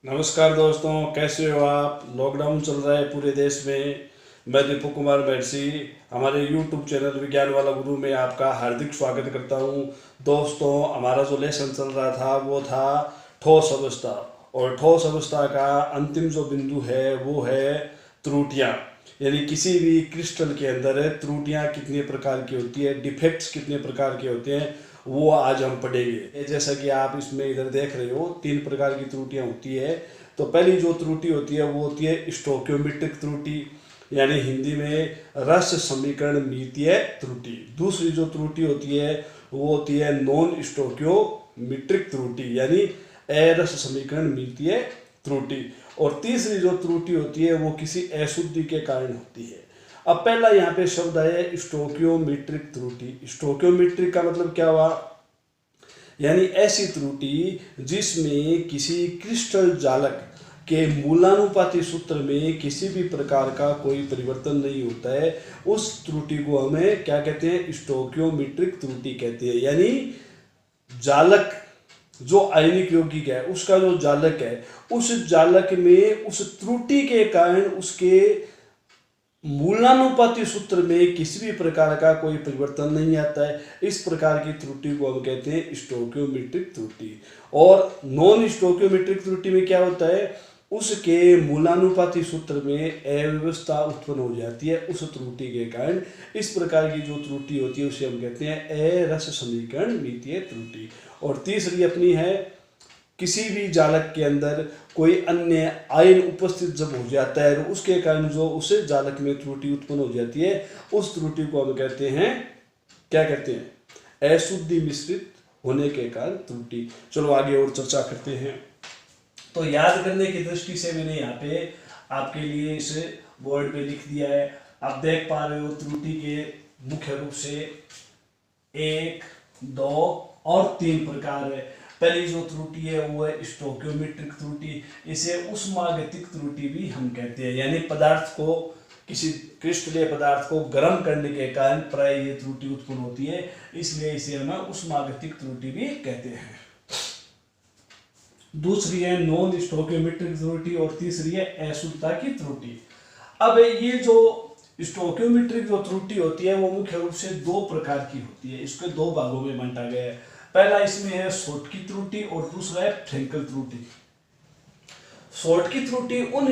नमस्कार दोस्तों, कैसे हो आप। लॉकडाउन चल रहा है पूरे देश में। मैं दीपक कुमार महर्षि हमारे यूट्यूब चैनल विज्ञान वाला गुरु में आपका हार्दिक स्वागत करता हूं। दोस्तों, हमारा जो लेसन चल रहा था वो था ठोस अवस्था, और ठोस अवस्था का अंतिम जो बिंदु है वो है त्रुटियां। यानी किसी भी क्रिस्टल के अंदर त्रुटियां कितने प्रकार की होती है, डिफेक्ट्स कितने प्रकार के होते हैं, वो आज हम पढ़ेंगे। जैसा कि आप इसमें इधर देख रहे हो, 3 प्रकार की त्रुटियां होती है। तो पहली जो त्रुटि होती है वो होती है स्टोक्योमेट्रिक त्रुटि, यानी हिंदी में रस समीकरण मितीय त्रुटि। दूसरी जो त्रुटि होती है वो होती है नॉन स्टोक्योमेट्रिक त्रुटि, यानी अरस समीकरण मितीय त्रुटि। और तीसरी जो त्रुटि होती है वो किसी अशुद्धि के कारण होती है। अब पहला यहाँ पे शब्द है स्टोक्योमेट्रिक त्रुटि। स्टोक्योमेट्रिक का मतलब क्या हुआ, यानी ऐसी त्रुटि जिसमें किसी क्रिस्टल जालक के मूलानुपाती सूत्र में किसी भी प्रकार का कोई परिवर्तन नहीं होता है, उस त्रुटि को हमें क्या कहते हैं, स्टोक्योमेट्रिक त्रुटि कहते हैं। यानी जालक जो आयनिक यौगिक है उसका जो जालक है, उस जालक में उस त्रुटि के कारण उसके मूलानुपाती सूत्र में किसी भी प्रकार का कोई परिवर्तन नहीं आता है। इस प्रकार की त्रुटि को हम कहते हैं स्टोक्योमेट्रिक त्रुटि। और नॉन स्टोक्योमेट्रिक त्रुटि में क्या होता है, उसके मूलानुपाती सूत्र में अव्यवस्था उत्पन्न हो जाती है उस त्रुटि के कारण। इस प्रकार की जो त्रुटि होती है उसे हम कहते हैं अरस समीकरण मितीय त्रुटि। और तीसरी अपनी है, किसी भी जालक के अंदर कोई अन्य आयन उपस्थित जब हो जाता है तो उसके कारण जो उस जालक में त्रुटि उत्पन्न हो जाती है, उस त्रुटि को हम कहते हैं, क्या कहते हैं, अशुद्धि मिश्रित होने के कारण त्रुटि। चलो आगे और चर्चा करते हैं। तो याद करने की दृष्टि से मैंने यहाँ पे आपके लिए इस बोर्ड पे लिख दिया है। आप देख पा रहे हो त्रुटि के मुख्य रूप से 1, 2 और 3 प्रकार है। पहली जो त्रुटि है वो है स्टोक्योमेट्रिक त्रुटि। इसे उष्मागतिक त्रुटि भी हम कहते हैं, यानी पदार्थ को, किसी क्रिस्टलीय पदार्थ को गर्म करने के कारण प्राय ये त्रुटि उत्पन्न होती है, इसलिए इसे हम उष्मागतिक त्रुटि भी कहते हैं। दूसरी है नॉन स्टोक्योमेट्रिक त्रुटि और तीसरी है अशुद्धता की त्रुटि। अब ये जो स्टोक्योमेट्रिक जो त्रुटि होती है वो मुख्य रूप से 2 प्रकार की होती है। इसको 2 भागों में बांटा गया है। पहला इसमें है शॉर्ट की त्रुटि और दूसरा है फ्रेंकल त्रुटि। शॉर्ट की त्रुटि उन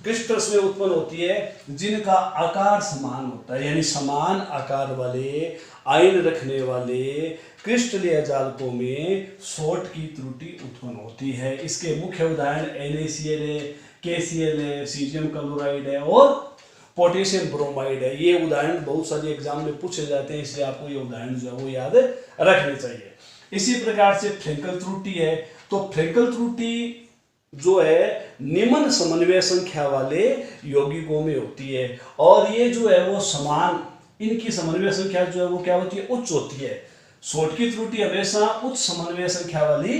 क्रिस्टल्स में उत्पन्न होती है जिनका आकार समान होता है, यानी समान आकार वाले आयन रखने वाले क्रिस्टलीय जालकों में शॉर्ट की त्रुटि उत्पन्न होती है। इसके मुख्य उदाहरण NaCl है, KCl है, सीजियम क्लोराइड है और पोटेशियम ब्रोमाइड है। ये उदाहरण बहुत सारे एग्जाम में पूछे जाते हैं, इसलिए आपको ये उदाहरण जो है वो याद रखने चाहिए। इसी प्रकार से फ्रेंकल त्रुटि है। तो फ्रेंकल त्रुटि जो है निम्न समन्वय संख्या वाले यौगिकों में होती है, और ये जो है वो समान, इनकी समन्वय संख्या जो है वो क्या होती है, उच्च होती है। शॉर्ट की त्रुटि हमेशा उच्च समन्वय संख्या वाली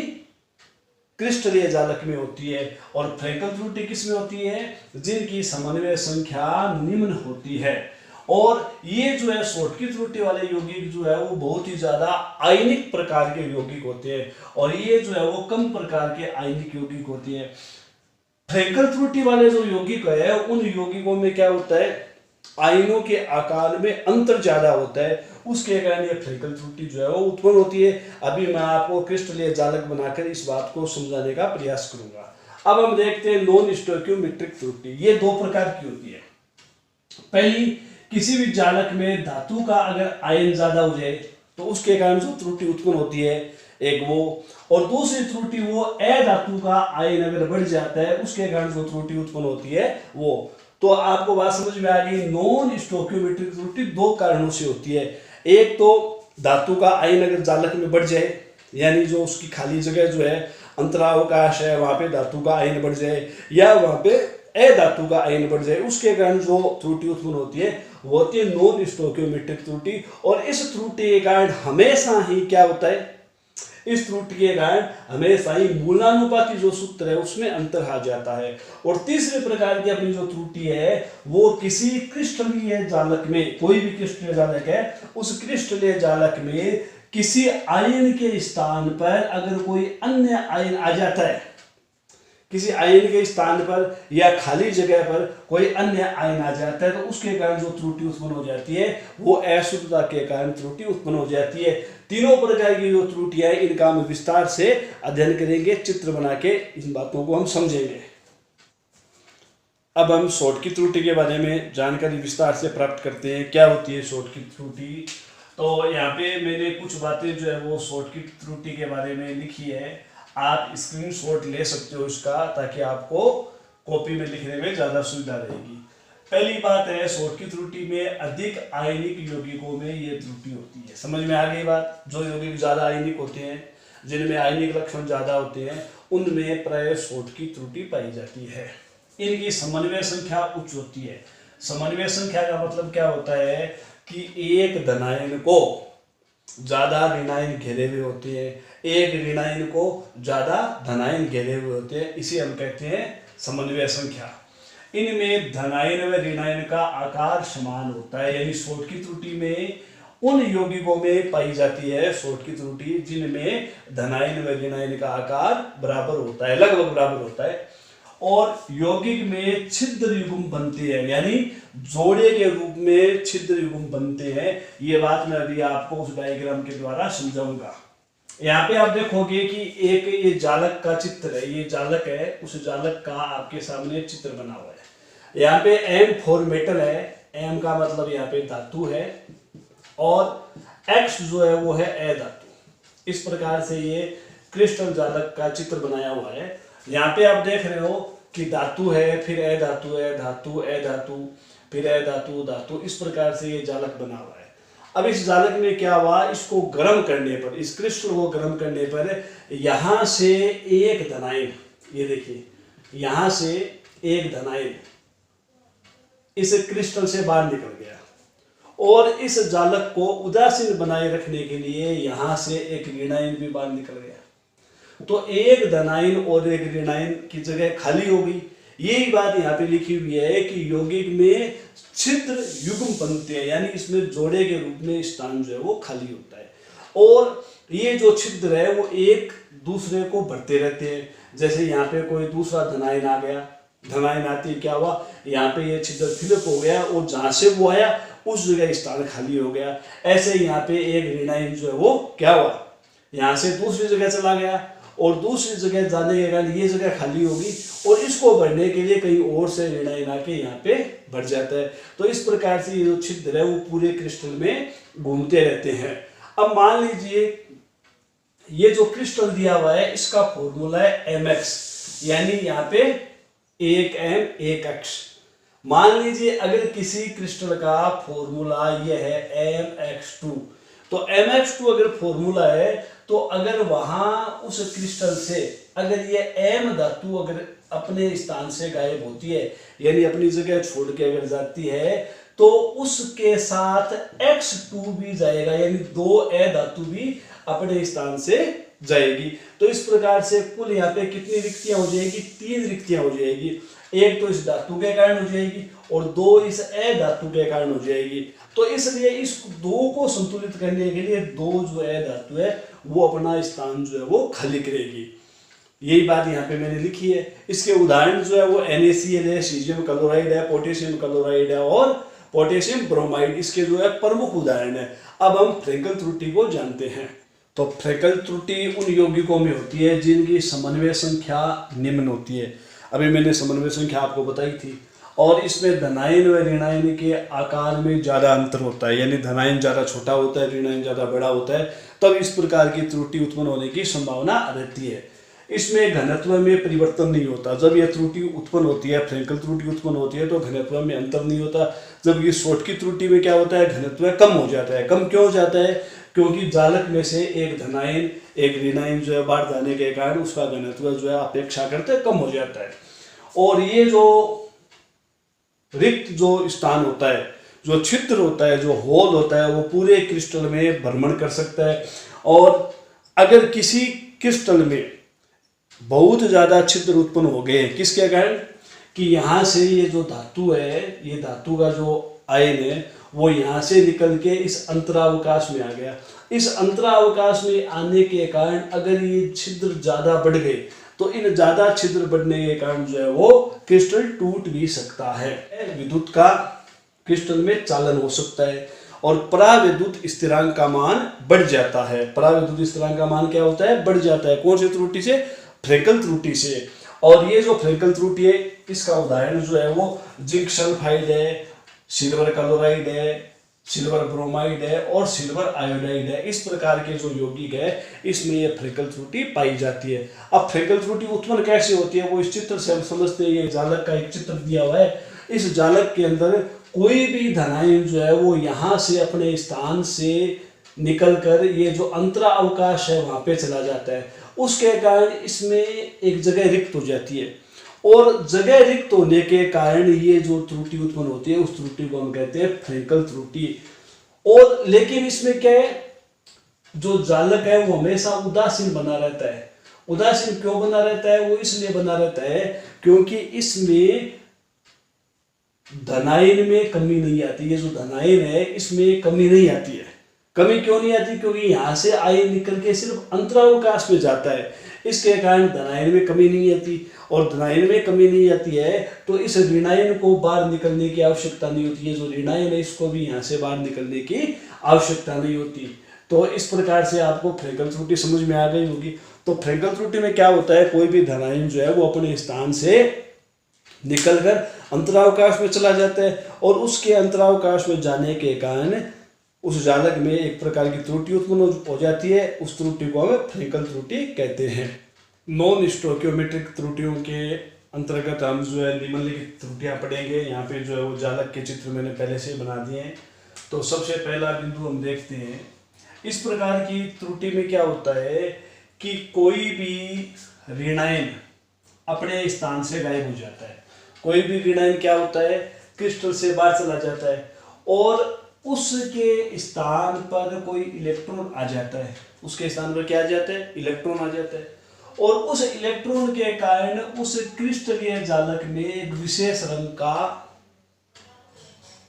क्रिस्टलीय जालक में होती है, और फ्रेंकल त्रुटि किस में होती है, जिनकी समन्वय संख्या निम्न होती है। और ये जो है शॉर्ट की त्रुटि वाले यौगिक जो है वो बहुत ही ज्यादा आयनिक प्रकार के यौगिक होते हैं, और ये जो है वो कम प्रकार के आयनिक यौगिक होते हैं। फ्रेंकल त्रुटि वाले जो यौगिक है उन यौगिकों में क्या होता है, आयनों के आकार में अंतर ज्यादा होता है, उसके कारण ये फ्रेंकल त्रुटि जो है वो उत्पन्न होती है। अभी मैं आपको क्रिस्टलीय जालक बनाकर इस बात को समझाने का प्रयास करूंगा। अब हम देखते हैं नॉन स्टोक्योमेट्रिक त्रुटि। ये 2 प्रकार की होती है। पहली, किसी भी जालक में धातु का अगर आयन ज्यादा हो जाए तो उसके कारण जो त्रुटि उत्पन्न होती है, एक वो। और दूसरी त्रुटि वो अधातु का आयन अगर बढ़ जाता है उसके कारण जो त्रुटि उत्पन्न होती है वो। तो आपको बात समझ में आ गई। नॉन स्टोक्योमेट्रिक त्रुटि 2 कारणों से होती है। एक तो धातु का आयन अगर जालक में बढ़ जाए, यानी जो उसकी खाली जगह जो है, अंतरावकाश है, वहां पे धातु का आयन बढ़ जाए, या वहां पे अधातु का आयन बढ़ जाए, उसके कारण जो त्रुटि उत्पन्न होती है वो होती है नॉन स्टोक्योमेट्रिक त्रुटि। और इस त्रुटि के कारण हमेशा ही क्या होता है, इस त्रुटि के कारण हमेशा ही मूलानुपाती जो सूत्र है उसमें अंतर आ जाता है। और तीसरे प्रकार की अपनी जो त्रुटि है वो किसी क्रिस्टलीय जालक में, कोई भी क्रिस्टलीय जालक है, उस क्रिस्टलीय जालक में किसी आयन के स्थान पर अगर कोई अन्य आयन आ जाता है, किसी आयन के स्थान पर या खाली जगह पर कोई अन्य आयन आ जाता है तो उसके कारण जो त्रुटि उत्पन्न हो जाती है वो अशुद्धता के कारण त्रुटि उत्पन्न हो जाती है। तीनों प्रकार की जो त्रुटियां इनका हम विस्तार से अध्ययन करेंगे, चित्र बना के इन बातों को हम समझेंगे। अब हम शॉर्ट की त्रुटि के बारे में जानकारी विस्तार से प्राप्त करते हैं। क्या होती है शॉर्ट की त्रुटि? तो यहाँ पे मैंने कुछ बातें जो है वो शॉर्ट की त्रुटि के बारे में लिखी है, आप स्क्रीनशॉट ले सकते हो इसका, ताकि आपको कॉपी में लिखने में ज़्यादा सुविधा रहेगी। पहली बात है, शॉर्ट की त्रुटि में अधिक आयनिक यौगिकों में ये त्रुटि होती है। समझ में आ गई बात? जो यौगिक ज़्यादा आयनिक होते हैं, जिनमें आयनिक लक्षण ज़्यादा होते हैं, उनमें प्राय शॉर्ट की त्रुटि पाई जाती है। इनकी समन्वय संख्या उच्च होती है। समन्वय संख्या का मतलब क्या होता है कि एक धनायन को ज्यादा ऋणायन घेरे हुए होते हैं, एक ऋणायन को ज्यादा धनायन घेरे हुए होते हैं, इसे हम कहते हैं समन्वय संख्या। इनमें धनायन व ऋणायन का आकार समान होता है, यानी शॉर्ट की त्रुटि में उन यौगिकों में पाई जाती है शॉर्ट की त्रुटि जिनमें धनायन व ऋणायन का आकार बराबर होता है, लगभग बराबर होता है, और यौगिक में छिद्र युग्म बनते हैं, यानी जोड़े के रूप में छिद्र युग्म बनते हैं। ये बात मैं अभी आपको उस डायग्राम के द्वारा समझाऊंगा। यहाँ पे आप देखोगे कि एक ये जालक का चित्र है, ये जालक है, उस जालक का आपके सामने चित्र बना हुआ है। यहाँ पे M मेटल है, M का मतलब यहाँ पे धातु है, और X जो है वो है अधातु। इस प्रकार से ये क्रिस्टल जालक का चित्र बनाया हुआ है। यहाँ पे आप देख रहे हो कि धातु है, फिर अधातु है, धातु अधातु, फिर अधातु धातु, इस प्रकार से ये जालक बना हुआ है। अब इस जालक में क्या हुआ, इसको गर्म करने पर, इस क्रिस्टल को गर्म करने पर यहां से एक धनायन, ये देखिए यहां से एक धनायन इस क्रिस्टल से बाहर निकल गया, और इस जालक को उदासीन बनाए रखने के लिए यहां से एक ऋणायन भी बाहर निकल गया। तो एक धनायन और एक ऋणायन की जगह खाली हो गई। यही बात यहाँ पे लिखी हुई है कि यौगिक में छिद्र युग्म बनते हैं, यानी इसमें जोड़े के रूप में स्थान जो है वो खाली होता है, और ये जो छिद्र है वो एक दूसरे को भरते रहते हैं। जैसे यहाँ पे कोई दूसरा धनायन आ गया, धनायन आती क्या हुआ, यहाँ पे ये छिद्र फिलअप हो गया, और जहां से वो आया उस जगह स्थान खाली हो गया। ऐसे यहाँ पे एक ऋणायन जो है वो क्या हुआ, यहाँ से दूसरी जगह चला गया, और दूसरी जगह जाने के कारण ये जगह खाली होगी, और इसको भरने के लिए कहीं और से ऋणायन आके यहाँ पे भर जाता है। तो इस प्रकार से ये जो छिद्र है वो पूरे क्रिस्टल में घूमते रहते हैं। अब मान लीजिए ये जो क्रिस्टल दिया हुआ है इसका फॉर्मूला है mx, यानी यहाँ पे 1m 1x। मान लीजिए अगर किसी क्रिस्टल का फॉर्मूला ये है mx2, तो mx2 अगर फॉर्मूला है, तो अगर वहां उस क्रिस्टल से अगर ये M धातु अगर अपने स्थान से गायब होती है, यानी अपनी जगह छोड़ के अगर जाती है, तो उसके साथ X2 भी जाएगा, यानी 2 धातु भी अपने स्थान से जाएगी। तो इस प्रकार से कुल यहाँ पे कितनी रिक्तियां हो जाएगी, 3 रिक्तियां हो जाएगी। एक तो इस धातु के कारण हो जाएगी, और 2 इस अधातु के कारण हो जाएगी। तो इसलिए इस 2 को संतुलित करने के लिए 2 जो अधातु है वो अपना स्थान जो है वो खाली करेगी। यही बात यहाँ पे मैंने लिखी है। इसके उदाहरण जो है वो NaCl है, सीजियम क्लोराइड है, पोटेशियम क्लोराइड है, और पोटेशियम ब्रोमाइड, इसके जो है प्रमुख उदाहरण है। अब हम फ्रेंकल त्रुटि को जानते हैं। तो फ्रेंकल त्रुटि उन यौगिकों में होती है जिनकी समन्वय संख्या निम्न होती है। अभी मैंने समन्वय संख्या आपको बताई थी, और इसमें धनायन व ऋणायन के आकार में ज़्यादा अंतर होता है, यानी धनायन ज़्यादा छोटा होता है, ऋणायन ज़्यादा बड़ा होता है, तब इस प्रकार की त्रुटि उत्पन्न होने की संभावना रहती है। इसमें घनत्व में परिवर्तन नहीं होता। जब यह त्रुटि उत्पन्न होती है, फ्रेंकल त्रुटि उत्पन्न होती है, तो घनत्व में अंतर नहीं होता। जबकि शॉर्ट की त्रुटि में क्या होता है, घनत्व कम हो जाता है। कम क्यों हो जाता है? क्योंकि जालक में से एक धनायन एक ऋणायन जो है बाहर जाने के कारण उसका घनत्व जो है अपेक्षाकृत कम हो जाता है। और ये जो रिक्त जो स्थान होता है, जो छिद्र होता है, जो होल होता है, वो पूरे क्रिस्टल में भ्रमण कर सकता है। और अगर किसी क्रिस्टल में बहुत ज्यादा छिद्र उत्पन्न हो गए हैं, किसके कारण? कि यहाँ से ये जो धातु है, ये धातु का जो आयन है वो यहाँ से निकल के इस अंतरावकाश में आ गया। इस अंतरावकाश में आने के कारण अगर ये छिद्र ज्यादा बढ़ गए, तो इन ज्यादा छिद्र बढ़ने के कारण जो है वो क्रिस्टल टूट भी सकता है। विद्युत का क्रिस्टल में चालन हो सकता है और पराविद्युत स्थिरांक का मान बढ़ जाता है। पराविद्युत स्थिरांक का मान क्या होता है? बढ़ जाता है। कौन सी त्रुटि से? फ्रेकल त्रुटि से। और ये जो फ्रेकल त्रुटि है इसका उदाहरण जो है वो जिंक सल्फाइड है, सिल्वर क्लोराइड है, सिल्वर ब्रोमाइड है और सिल्वर आयोडाइड है। इस प्रकार के जो यौगिक है इसमें ये फ्रेकल त्रुटि पाई जाती है। अब फ्रेकल त्रुटि उत्पन्न कैसे होती है वो इस चित्र से हम समझते हैं। ये जालक का एक चित्र दिया हुआ है। इस जालक के अंदर कोई भी धनायन जो है वो यहाँ से अपने स्थान से निकलकर ये जो अंतरा अवकाश है वहां पे चला जाता है। उसके कारण इसमें एक जगह रिक्त हो जाती है और जगह रिक्त होने के कारण ये जो त्रुटि उत्पन्न होती है उस त्रुटि को हम कहते हैं फ्रेकल त्रुटि। और लेकिन इसमें क्या है, जो जालक है वो हमेशा उदासीन बना रहता है। उदासीन क्यों बना रहता है? वो इसलिए बना रहता है क्योंकि इसमें धनायन में कमी नहीं आती। ये जो धनायन है इसमें कमी नहीं आती है। कमी क्यों नहीं आती? क्योंकि यहाँ से आयन निकल के सिर्फ अंतरावकाश में जाता है, इसके कारण धनायन में कमी नहीं आती। और धनायन में कमी नहीं आती है तो इस ऋणायन को बाहर निकलने की आवश्यकता नहीं होती है। जो ऋणायन है इसको भी यहाँ से बाहर निकलने की आवश्यकता नहीं होती। तो इस प्रकार से आपको फ्रेकल त्रुटि समझ में आ गई होगी। तो फ्रेकल त्रुटि में क्या होता है, कोई भी धनायन जो है वो अपने स्थान से निकलकर अंतरावकाश में चला जाता है और उसके अंतरावकाश में जाने के कारण उस जालक में एक प्रकार की त्रुटि उत्पन्न हो जाती है। उस त्रुटि को हम फ्रेकल त्रुटि कहते हैं। नॉन स्टोइकियोमेट्रिक त्रुटियों के अंतर्गत हम जो है निम्नलिखित त्रुटियां पढ़ेंगे। यहाँ पे जो है वो जालक के चित्र मैंने पहले से बना दिए हैं। तो सबसे पहला बिंदु हम देखते हैं। इस प्रकार की त्रुटि में क्या होता है कि कोई भी ऋणायन अपने स्थान से गायब हो जाता है। कोई भी ऋणायन क्या होता है, क्रिस्टल से बाहर चला जाता है और उसके स्थान पर कोई इलेक्ट्रॉन आ जाता है। उसके स्थान पर क्या आ जाता है? इलेक्ट्रॉन आ जाता है और उस इलेक्ट्रॉन के कारण उस क्रिस्टलीय जालक में एक विशेष रंग का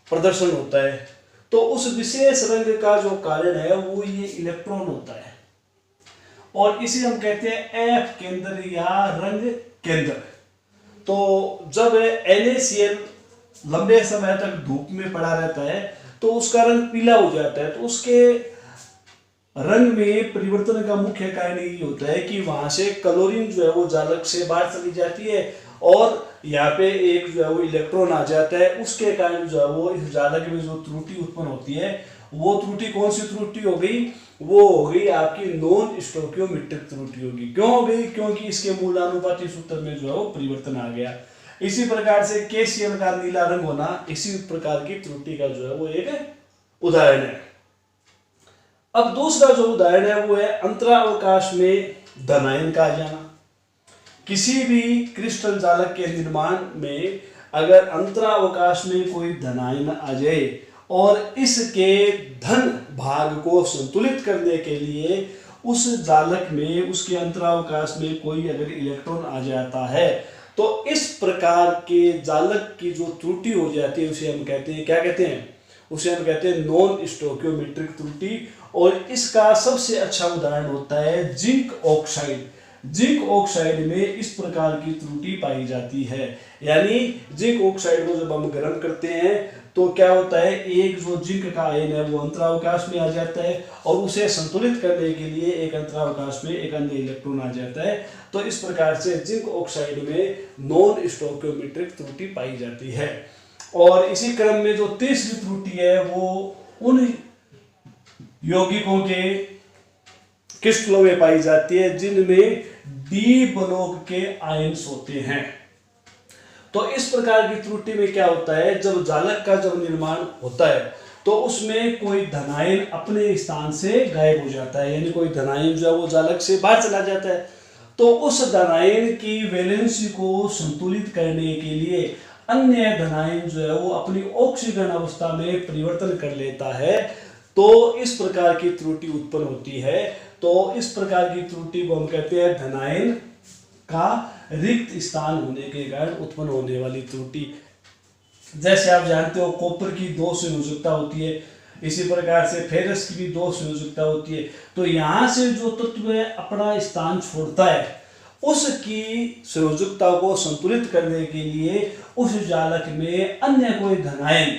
प्रदर्शन होता है। तो उस विशेष रंग का जो कारण है वो ये इलेक्ट्रॉन होता है और इसे हम कहते हैं एफ केंद्र या रंग केंद्र। तो जब NaCl लंबे समय तक धूप में पड़ा रहता है तो उसका रंग पीला हो जाता है। तो उसके रंग में परिवर्तन का मुख्य कारण यही होता है कि वहां से क्लोरीन जो है वो जालक से बाहर चली जाती है और यहाँ पे एक जो है वो इलेक्ट्रॉन आ जाता है। उसके कारण जो है वो इस जालक में जो त्रुटि उत्पन्न होती है वो त्रुटि कौन सी त्रुटि हो गई? वो हो गई आपकी नॉन स्टोइकियोमेट्रिक त्रुटि होगी। क्यों हो गई? क्योंकि इसके मूलानुपाती सूत्र में जो है वो परिवर्तन आ गया। इसी प्रकार से KCl का नीला रंग होना इसी प्रकार की त्रुटि का जो है वो एक उदाहरण है। अब दूसरा जो उदाहरण है वो है अंतरावकाश में धनायन का आ जाना। किसी भी क्रिस्टल जालक के निर्माण में अगर अंतरावकाश में कोई धनायन आ जाए और इसके धन भाग को संतुलित करने के लिए उस जालक में उसके अंतरावकाश में कोई अगर इलेक्ट्रॉन आ जाता है तो इस प्रकार के जालक की जो त्रुटि हो जाती है उसे हम कहते हैं, क्या कहते हैं? उसे हम कहते हैं नॉन स्टोइकियोमेट्रिक त्रुटि। और इसका सबसे अच्छा उदाहरण होता है जिंक ऑक्साइड। जिंक ऑक्साइड में इस प्रकार की त्रुटि पाई जाती है। यानी जिंक ऑक्साइड को जब हम गर्म करते हैं तो क्या होता है, एक जो जिंक का आयन है वो अंतरावकाश में आ जाता है और उसे संतुलित करने के लिए एक अंतरावकाश में एक अन्य इलेक्ट्रॉन आ जाता है। तो इस प्रकार से जिंक ऑक्साइड में नॉन स्टोइकियोमेट्रिक त्रुटि पाई जाती है। और इसी क्रम में जो तीसरी त्रुटि है वो उन यौगिकों के क्रिस्टलों में पाई जाती है जिनमें डी ब्लॉक के आयन्स होते हैं। तो इस प्रकार की त्रुटि में क्या होता है, जब जालक का जब निर्माण होता है तो उसमें कोई धनायन अपने स्थान से गायब हो जाता है। यानी कोई धनायन जो है वो जालक से बाहर चला जाता है। तो उस धनायन की वैलेंसी को संतुलित करने के लिए अन्य धनायन जो है वो अपनी ऑक्सीकरण अवस्था में परिवर्तन कर लेता है। तो इस प्रकार की त्रुटि उत्पन्न होती है। तो इस प्रकार की त्रुटि को हम कहते हैं धनायन का रिक्त स्थान होने के कारण उत्पन्न होने वाली त्रुटि। जैसे आप जानते हो कॉपर की 2 संयोजकता होती है, इसी प्रकार से फेरस की भी 2 संयोजकता होती है। तो यहाँ से जो तत्व अपना स्थान छोड़ता है उसकी संयोजकता को संतुलित करने के लिए उस जालक में अन्य कोई धनायन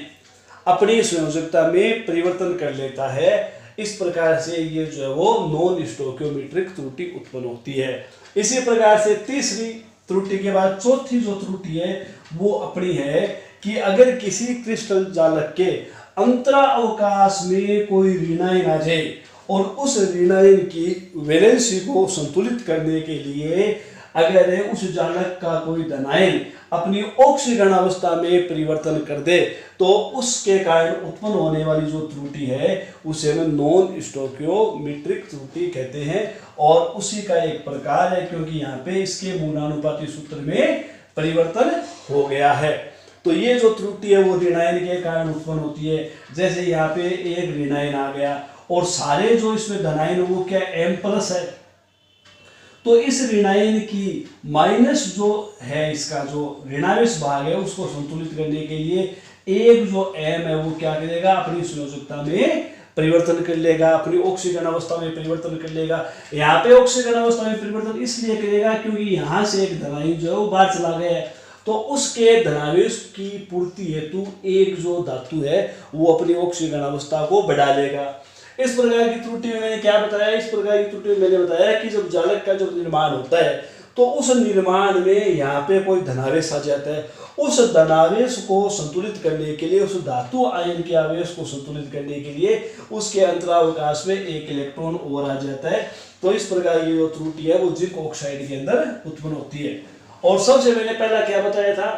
अपनी संयोजकता में परिवर्तन कर लेता है। इस प्रकार से ये जो है वो नॉन स्टोइकियोमेट्रिक त्रुटि उत्पन्न होती है। इसी प्रकार से तीसरी त्रुटि के बाद चौथी जो त्रुटि है वो अपनी है कि अगर किसी क्रिस्टल जालक के अंतरा अवकाश में कोई ऋणायन आ जाए और उस ऋणायन की वैलेंसी को संतुलित करने के लिए अगर उस जालक का कोई धनायन अपनी ऑक्सीकरण अवस्था में परिवर्तन कर दे तो उसके कारण उत्पन्न होने वाली जो त्रुटि है उसे हम नॉन स्टोइकियोमेट्रिक त्रुटि कहते हैं। और उसी का एक प्रकार है क्योंकि यहाँ पे इसके मूलानुपाती सूत्र में परिवर्तन हो गया है। तो ये जो त्रुटि है वो ऋणायन के कारण उत्पन्न होती है। जैसे यहाँ पे एक ऋणायन आ गया और सारे जो इसमें धनायन वो क्या M+ है, तो इस ऋणायन की माइनस जो है इसका जो ऋणावेश भाग है उसको संतुलित करने के लिए एक जो M है वो क्या करेगा, अपनी संयोजकता में परिवर्तन कर लेगा, अपनी ऑक्सीकरण अवस्था में परिवर्तन कर लेगा। यहाँ पे ऑक्सीकरण अवस्था में परिवर्तन इसलिए करेगा क्योंकि यहाँ से एक धनायन जो है वो बाहर चला गया है, तो उसके धनावेश की पूर्ति हेतु एक जो धातु है वो अपनी ऑक्सीकरण अवस्था को बढ़ा लेगा। इस प्रकार की त्रुटि में मैंने क्या बताया, इस प्रकार की त्रुटि में मैंने बताया कि जब जालक का जब निर्माण होता है तो उस निर्माण में यहाँ पे कोई धनावेश आ जाता है, उस धनावेश को संतुलित करने के लिए, उस धातु आयन के आवेश को संतुलित करने के लिए उसके अंतरावकाश में एक इलेक्ट्रॉन और आ जाता है। तो इस प्रकार की जो त्रुटि है वो जिंक ऑक्साइड के अंदर उत्पन्न होती है। और सबसे मैंने पहला क्या बताया था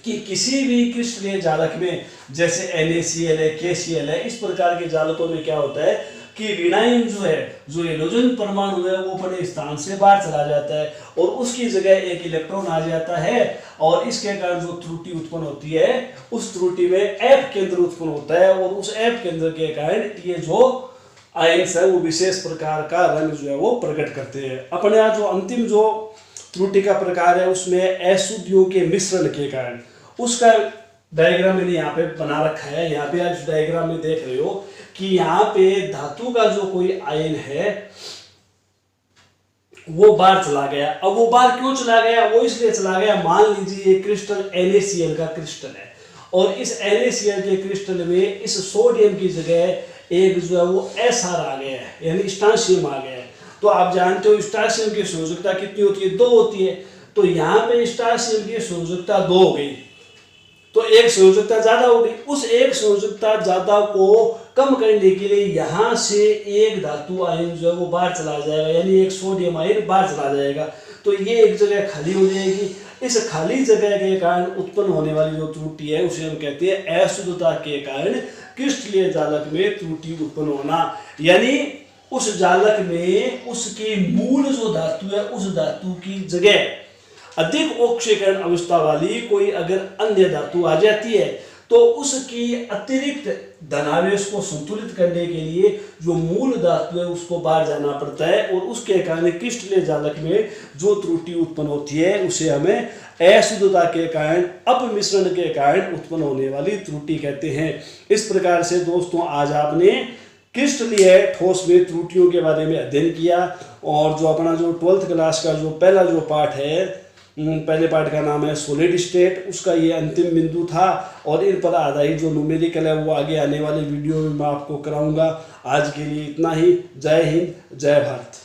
कि किसी भी क्रिस्टलीय जालक में जैसे NaCl है, KCl है, इस प्रकार के जालकों में क्या होता है कि ऋणायन जो है, जो हेलोजन परमाणु है वो अपने स्थान से बाहर चला जाता है और उसकी जगह एक इलेक्ट्रॉन आ जाता है और इसके कारण जो त्रुटि उत्पन्न होती है उस त्रुटि में F केंद्र उत्पन्न होता है और उस F केंद्र के कारण ये जो आयन्स है वो विशेष प्रकार का रंग जो है वो प्रकट करते हैं। अपने यहाँ जो अंतिम जो त्रुटि का प्रकार है उसमें अशुद्धियों के मिश्रण के कारण, उसका डायग्राम मैंने यहाँ पे बना रखा है। यहाँ पे आप डायग्राम में देख रहे हो कि यहाँ पे धातु का जो कोई आयन है वो बाहर चला गया। अब वो बाहर क्यों चला गया, वो इसलिए चला गया, मान लीजिए ये क्रिस्टल NaCl का क्रिस्टल है और इस NaCl के क्रिस्टल में इस सोडियम की जगह एक जो है वो SR आ गया है, यानी स्टांशियम आ गया है। तो आप जानते हो स्टांशियम की संयोजकता कितनी होती है, 2 होती है। तो यहाँ पे स्टांशियम की संयोजकता 2 हो गई तो एक संयोजकता ज्यादा हो गई। उस एक संयोजकता ज्यादा को कम करने के लिए यहाँ से एक धातु आयन जो है वो बाहर चला जाएगा, यानी एक सोडियम आयन बाहर चला जाएगा। तो ये एक जगह खाली हो जाएगी। इस खाली जगह के कारण उत्पन्न होने वाली जो त्रुटि है उसे हम कहते हैं अशुद्धता के कारण क्रिस्टलीय जालक में त्रुटि उत्पन्न होना। यानी उस जालक में उसकी मूल जो धातु है उस धातु की जगह अधिक ऑक्सीकरण अवस्था वाली कोई अगर अन्य धातु आ जाती है तो उसकी अतिरिक्त धनावेश को संतुलित करने के लिए जो मूल धातु है उसको बाहर जाना पड़ता है और उसके कारण क्रिस्टलीय जालक में जो त्रुटि उत्पन्न होती है उसे हमें अशुद्धता के कारण, अपमिश्रण के कारण उत्पन्न होने वाली त्रुटि कहते हैं। इस प्रकार से दोस्तों आज आपने क्रिस्टलीय ठोस में त्रुटियों के बारे में अध्ययन किया और जो अपना जो 12th क्लास का जो पहला जो पार्ट है, पहले पार्ट का नाम है सॉलिड स्टेट, उसका ये अंतिम बिंदु था और इन पर आधारित जो न्यूमेरिकल है वो आगे आने वाले वीडियो में मैं आपको कराऊंगा। आज के लिए इतना ही। जय हिंद, जय भारत।